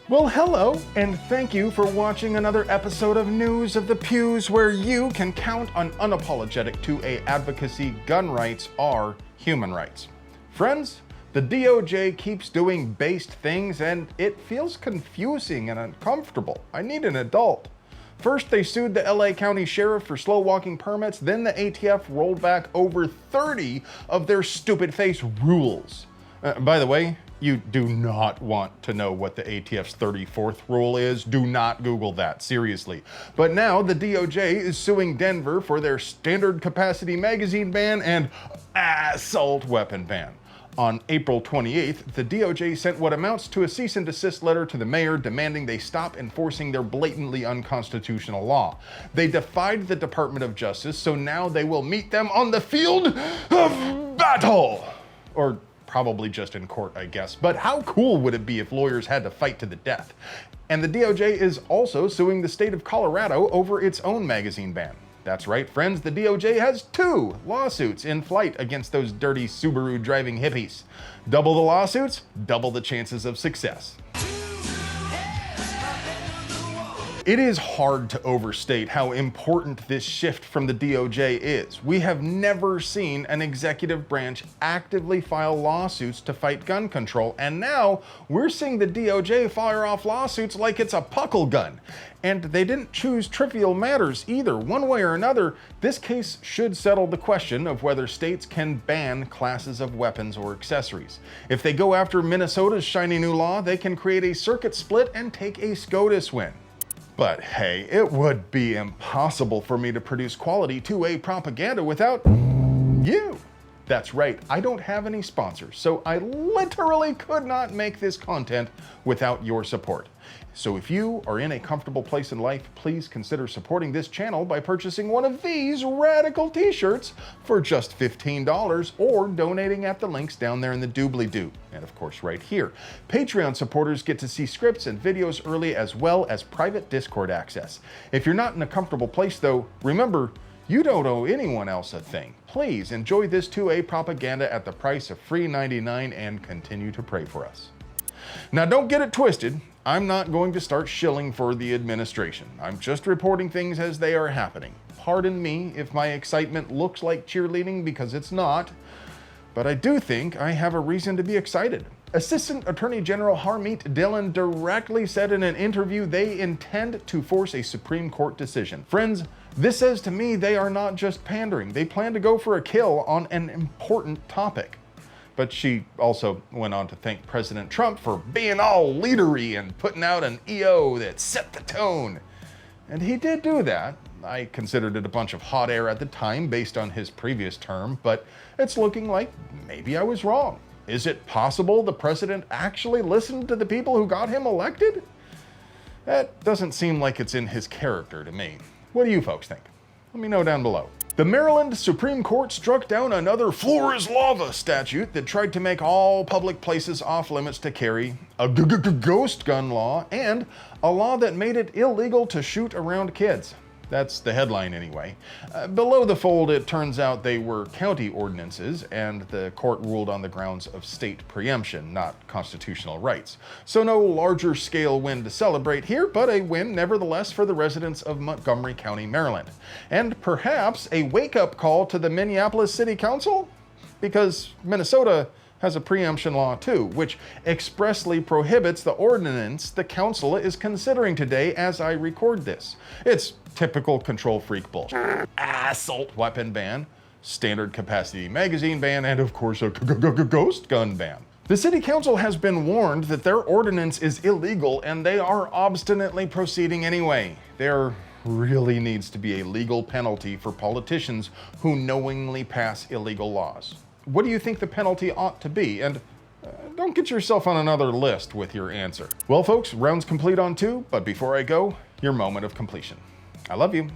Well, hello, and thank you for watching another episode of News of the Pews, where you can count on unapologetic 2A advocacy. Gun rights are human rights. Friends, the DOJ keeps doing based things, and it feels confusing and uncomfortable. I need an adult. First, they sued the LA County Sheriff for slow walking permits, then the ATF rolled back over 30 of their stupid face rules. By the way, you do not want to know what the ATF's 34th rule is. Do not Google that, seriously. But now the DOJ is suing Denver for their standard capacity magazine ban and assault weapon ban. On April 28th, the DOJ sent what amounts to a cease and desist letter to the mayor demanding they stop enforcing their blatantly unconstitutional law. They defied the Department of Justice, so now they will meet them on the field of battle. Or probably just in court, I guess. But how cool would it be if lawyers had to fight to the death? And the DOJ is also suing the state of Colorado over its own magazine ban. That's right, friends, the DOJ has 2 lawsuits in flight against those dirty Subaru driving hippies. Double the lawsuits, double the chances of success. It is hard to overstate how important this shift from the DOJ is. We have never seen an executive branch actively file lawsuits to fight gun control, and now we're seeing the DOJ fire off lawsuits like it's a puckle gun. And they didn't choose trivial matters either. One way or another, this case should settle the question of whether states can ban classes of weapons or accessories. If they go after Minnesota's shiny new law, they can create a circuit split and take a SCOTUS win. But hey, it would be impossible for me to produce quality 2A propaganda without you. That's right, I don't have any sponsors, so I literally could not make this content without your support. So if you are in a comfortable place in life, please consider supporting this channel by purchasing one of these radical t-shirts for just $15 or donating at the links down there in the doobly-doo. And of course right here. Patreon supporters get to see scripts and videos early, as well as private Discord access. If you're not in a comfortable place though, remember, you don't owe anyone else a thing. Please enjoy this 2A propaganda at the price of free $99 and continue to pray for us. Now don't get it twisted. I'm not going to start shilling for the administration. I'm just reporting things as they are happening. Pardon me if my excitement looks like cheerleading, because it's not, but I do think I have a reason to be excited. Assistant Attorney General Harmeet Dhillon directly said in an interview they intend to force a Supreme Court decision. Friends, this says to me they are not just pandering. They plan to go for a kill on an important topic. But she also went on to thank President Trump for being all leadery and putting out an EO that set the tone. And he did do that. I considered it a bunch of hot air at the time based on his previous term, but it's looking like maybe I was wrong. Is it possible the president actually listened to the people who got him elected? That doesn't seem like it's in his character to me. What do you folks think? Let me know down below. The Maryland Supreme Court struck down another floor is lava statute that tried to make all public places off limits to carry, a ghost gun law, and a law that made it illegal to shoot around kids. That's the headline anyway. Below the fold, it turns out they were county ordinances, and the court ruled on the grounds of state preemption, not constitutional rights. So no larger scale win to celebrate here, but a win nevertheless for the residents of Montgomery County, Maryland. And perhaps a wake-up call to the Minneapolis City Council? Because Minnesota has a preemption law too, which expressly prohibits the ordinance the council is considering today as I record this. It's typical control freak bullshit. Assault weapon ban, standard capacity magazine ban, and of course a ghost gun ban. The city council has been warned that their ordinance is illegal, and they are obstinately proceeding anyway. There really needs to be a legal penalty for politicians who knowingly pass illegal laws. What do you think the penalty ought to be? And don't get yourself on another list with your answer. Well, folks, round's complete on 2, but before I go, your moment of completion. I love you.